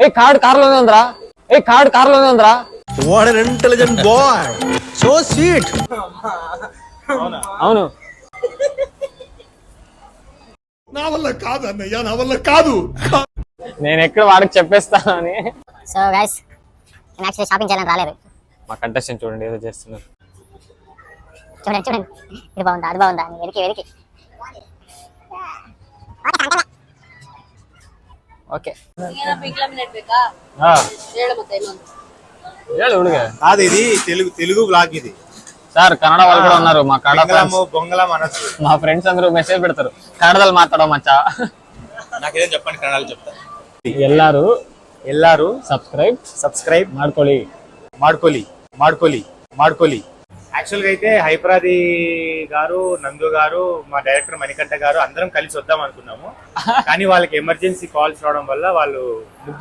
ఏ card కార్లోనే ఉందిరా. What an intelligent boy, so sweet. అవును. నా వల్ల కాదు అన్నయ్య, నా వల్ల కాదు. నేను ఎక్కడ వాడికి చెప్పేస్తాను అని. సో గైస్ నేను యాక్చువల్లీ షాపింగ్ చేయాలని రాలేదు. మా కంటెస్టెంట్ చూడండి ఏదో చేస్తున్నారు. చూడండి ఇది బాగుందా అది బాగుందా అని వెరికి ఓకే కాదు ఇది తెలుగు బ్లాగ్ ఇది సార్ కನ್ನಡ వాళ్ళు కూడా ఉన్నారు మా కನ್ನಡ బొంగల మనసు. మా ఫ్రెండ్స్ అందరూ మెసేజ్ పెడతారు కನ್ನಡದಲ್ಲಿ మాట్లాడో మచ్చా. నాకేదో చెప్పండి కన్నడలో చెప్తా. ಎಲ್ಲಾರು సబ్స్క్రైబ్ ಮಾಡ್ಕೊಳ್ಳಿ. యాక్చువల్ గా అయితే హైపరాది గారు, నందు గారు, మా డైరెక్టర్ మణికంఠ గారు అందరం కలిసి వద్దాం అనుకున్నాము. కానీ వాళ్ళకి ఎమర్జెన్సీ కాల్స్ రావడం వల్ల వాళ్ళు ముగ్గురు